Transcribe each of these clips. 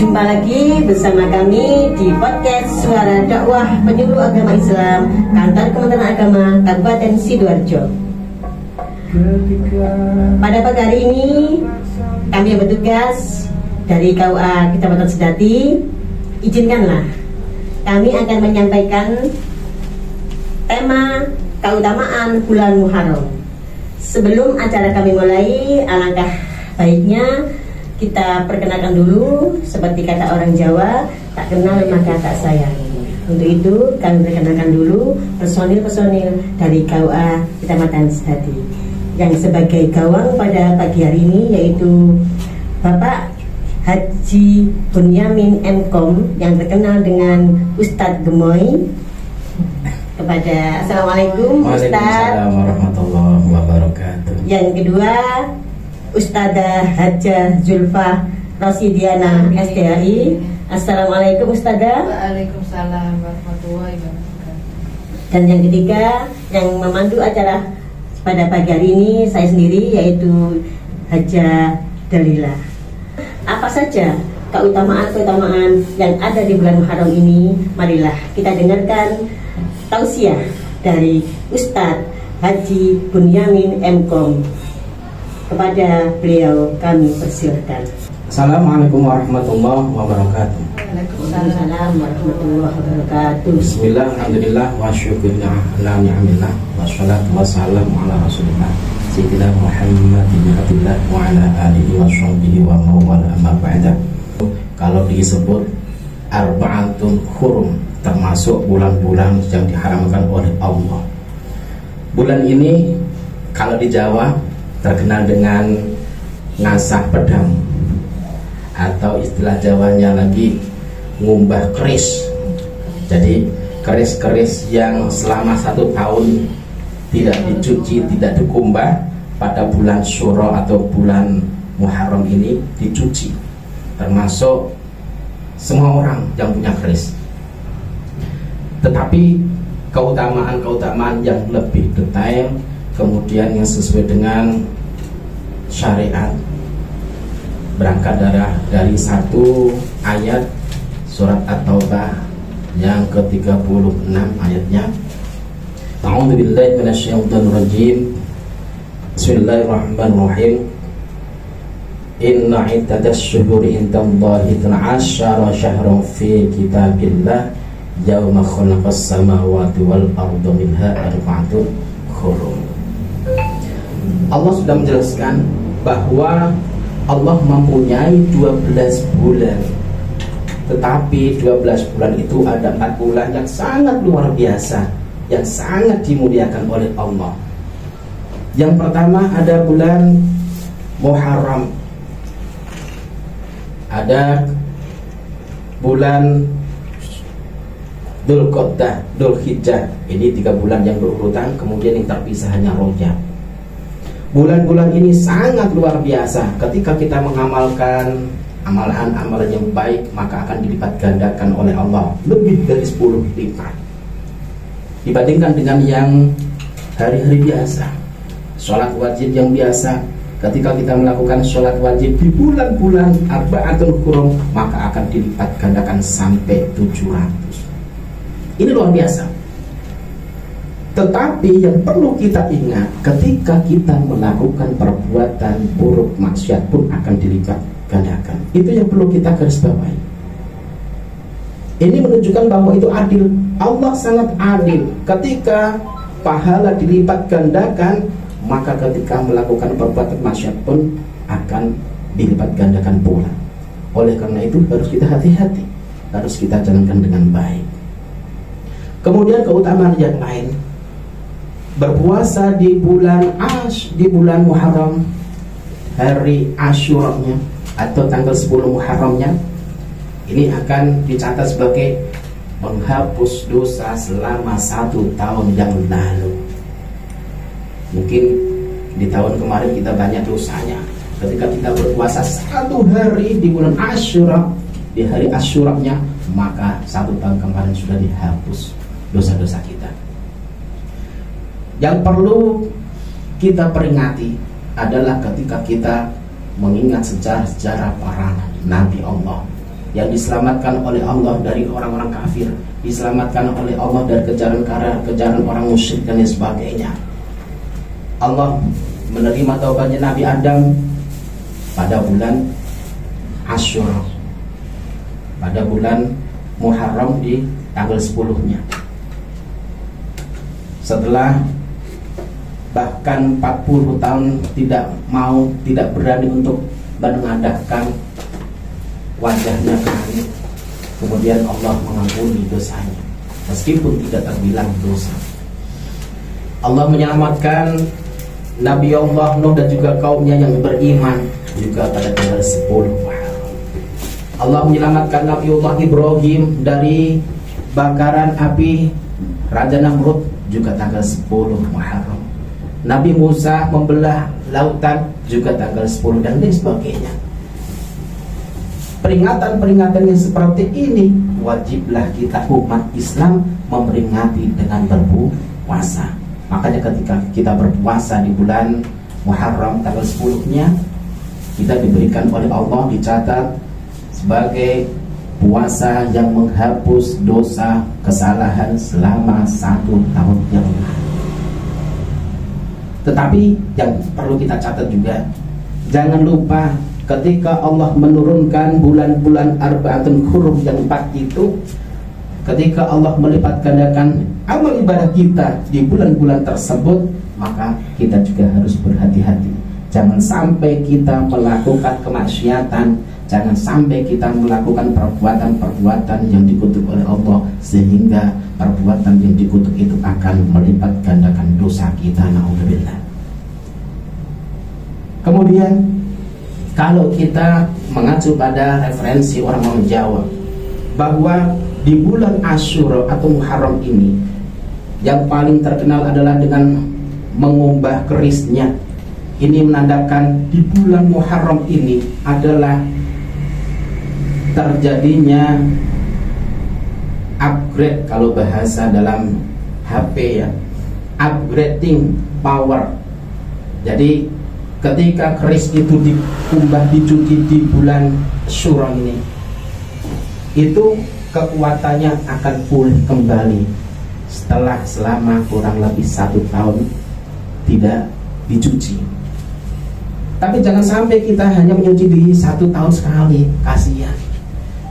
Jumpa lagi bersama kami di podcast Suara Dakwah Penyuluh Agama Islam Kantor Kementerian Agama Kabupaten Sidoarjo. Pada pagi hari ini kami yang bertugas dari KUA Kecamatan Sedati, izinkanlah kami akan menyampaikan tema keutamaan bulan Muharram. Sebelum acara kami mulai, alangkah baiknya kita perkenalkan dulu, seperti kata orang Jawa, tak kenal maka tak sayang. Untuk itu kami perkenalkan dulu personil-personil dari KUA Kecamatan Sedati yang sebagai gawang pada pagi hari ini, yaitu Bapak Haji Bunyamin M.Com yang terkenal dengan Ustadz Gemoy. Kepada Assalamualaikum Ustadz. Waalaikumsalam warahmatullahi wabarakatuh. Yang kedua Ustadzah Hajah Zulfa Rosidiana SDAI. Assalamualaikum Ustadzah. Waalaikumsalam warahmatullahi wabarakatuh. Dan yang ketiga yang memandu acara pada pagi hari ini saya sendiri, yaitu Hajah Dalila. Apa saja keutamaan-keutamaan yang ada di bulan Muharram ini? Marilah kita dengarkan tausiah dari Ustadz Haji Bunyamin M.Com. Kepada beliau kami persilahkan. Assalamualaikum warahmatullahi wabarakatuh. Waalaikumsalam warahmatullahi wabarakatuh. Bismillah, alhamdulillah, wa syukurna ala ni'amillah, wassalatu wassalamu ala rasulillah Sayyidina Muhammad bin Abdullah wa ala alihi wa sahbihi wa mawala amma ba'da. Kalau disebut arba'atun hurum, termasuk bulan-bulan yang diharamkan oleh Allah. Bulan ini kalau di Jawa terkenal dengan ngasah pedang, atau istilah Jawanya lagi ngumbah keris. Jadi keris-keris yang selama 1 tahun tidak dicuci, tidak dikumbah, pada bulan Syuro atau bulan Muharram ini dicuci, termasuk semua orang yang punya keris. Tetapi keutamaan-keutamaan yang lebih detail, kemudian yang sesuai dengan syariat, berangkat dari satu ayat surat At-Taubah yang ke-36 ayatnya. A'udzubillahi minasyaitonirrajim. Bismillahirrahmanirrahim. Inna iddatasy syuhuri indallahi 12 syahran fi kitabillah yauma khalaqas samawati wal arda minha arba'atun hurum. Allah sudah menjelaskan bahwa Allah mempunyai 12 bulan. Tetapi 12 bulan itu ada 4 bulan yang sangat luar biasa, yang sangat dimuliakan oleh Allah. Yang pertama ada bulan Muharram, ada bulan Dzulqa'dah, Dzulhijjah. Ini 3 bulan yang berurutan, kemudian yang terpisah hanya Rajab. Bulan-bulan ini sangat luar biasa. Ketika kita mengamalkan amalan-amalan yang baik, maka akan dilipat gandakan oleh Allah lebih dari 10 lipat dibandingkan dengan yang hari-hari biasa. Sholat wajib yang biasa, ketika kita melakukan sholat wajib di bulan-bulan arba'atun hurum, maka akan dilipat gandakan sampai 700. Ini luar biasa. Tetapi yang perlu kita ingat, ketika kita melakukan perbuatan buruk, maksiat pun akan dilipat gandakan. Itu yang perlu kita garis bawahi. Ini menunjukkan bahwa itu adil. Allah sangat adil. Ketika pahala dilipat gandakan, maka ketika melakukan perbuatan maksiat pun akan dilipat gandakan pula. Oleh karena itu harus kita hati-hati, harus kita jalankan dengan baik. Kemudian keutamaan yang lain, berpuasa di bulan Muharram, hari Asyuranya atau tanggal 10 Muharramnya, ini akan dicatat sebagai menghapus dosa selama 1 tahun yang lalu. Mungkin di tahun kemarin kita banyak dosanya. Ketika kita berpuasa 1 hari di bulan Asyura, di hari Asyuranya, maka 1 tahun kemarin sudah dihapus dosa-dosa kita. Yang perlu kita peringati adalah ketika kita mengingat sejarah-sejarah para nabi Allah, yang diselamatkan oleh Allah dari orang-orang kafir, diselamatkan oleh Allah dari kejaran orang musyrik dan lain sebagainya. Allah menerima taubatnya Nabi Adam pada bulan Asyura, pada bulan Muharram di tanggal 10-nya. Setelah bahkan 40 tahun tidak berani untuk menghadapkan wajahnya ke langit, kemudian Allah mengampuni dosanya meskipun tidak terbilang dosa. Allah menyelamatkan Nabi Allah Nuh dan juga kaumnya yang beriman juga pada tanggal 10 Muharram. Allah menyelamatkan Nabi Allah Ibrahim dari bakaran api Raja Namrud juga tanggal 10 Muharram. Nabi Musa membelah lautan juga tanggal 10 dan lain sebagainya. Peringatan-peringatan yang seperti ini wajiblah kita umat Islam memperingati dengan berpuasa. Makanya ketika kita berpuasa di bulan Muharram tanggal 10-nya, kita diberikan oleh Allah, dicatat sebagai puasa yang menghapus dosa kesalahan selama 1 tahun yang lalu. Tetapi yang perlu kita catat juga, jangan lupa ketika Allah menurunkan bulan-bulan Arba'atun Hurum yang 4 itu, ketika Allah melipat gandakan amal ibadah kita di bulan-bulan tersebut, maka kita juga harus berhati-hati. Jangan sampai kita melakukan kemaksiatan, jangan sampai kita melakukan perbuatan-perbuatan yang dikutuk oleh Allah, sehingga perbuatan yang dikutuk itu akan melipat gandakan dosa kita. Na'udzubillah. Kemudian kalau kita mengacu pada referensi orang-orang Jawa, bahwa di bulan Asyura atau Muharram ini yang paling terkenal adalah dengan mengumbah kerisnya. Ini menandakan di bulan Muharram ini adalah terjadinya upgrade, kalau bahasa dalam HP ya, upgrading power. Jadi ketika keris itu dikumbah, dicuci di bulan Syura ini, itu kekuatannya akan pulih kembali setelah selama kurang lebih 1 tahun tidak dicuci. Tapi jangan sampai kita hanya menyuci di 1 tahun sekali, kasihan.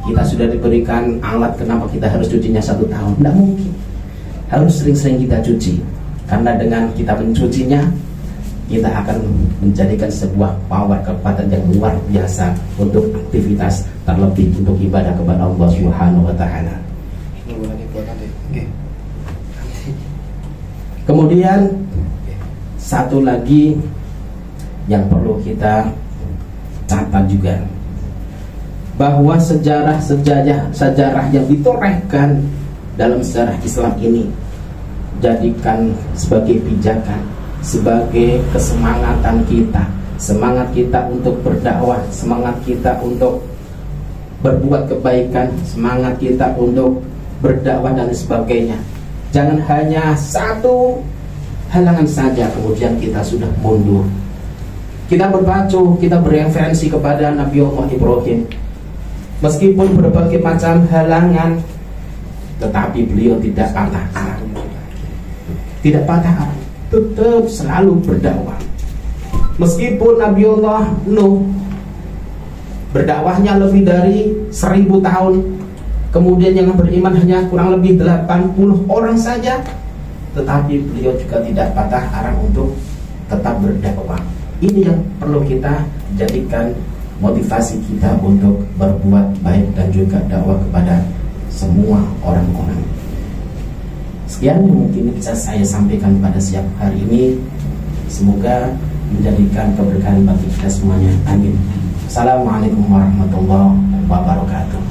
Kita sudah diberikan alat, kenapa kita harus cucinya 1 tahun? Tidak mungkin. Harus sering-sering kita cuci, karena dengan kita mencucinya, kita akan menjadikan sebuah power, kekuatan yang luar biasa untuk aktivitas, terlebih untuk ibadah kepada Allah Subhanahu wa Ta'ala. Kemudian satu lagi yang perlu kita catat juga, bahwa sejarah yang ditorehkan dalam sejarah Islam ini jadikan sebagai pijakan, sebagai kesemangatan kita, semangat kita untuk berdakwah, semangat kita untuk berbuat kebaikan, semangat kita untuk berdakwah dan sebagainya. Jangan hanya satu halangan saja kemudian kita sudah mundur. Kita berpacu, kita bereferensi kepada Nabi Allah Ibrahim. Meskipun berbagai macam halangan, tetapi beliau tidak patah arang. Tidak patah arang, tetap selalu berdakwah. Meskipun Nabi Allah Nuh berdakwahnya lebih dari 1000 tahun, kemudian yang beriman hanya kurang lebih 80 orang saja, tetapi beliau juga tidak patah arang untuk tetap berdakwah. Ini yang perlu kita jadikan motivasi kita untuk berbuat baik dan juga dakwah kepada semua orang-orang. Sekian yang mungkin bisa saya sampaikan pada siang hari ini. Semoga menjadikan keberkahan bagi kita semuanya. Amin. Assalamualaikum warahmatullahi wabarakatuh.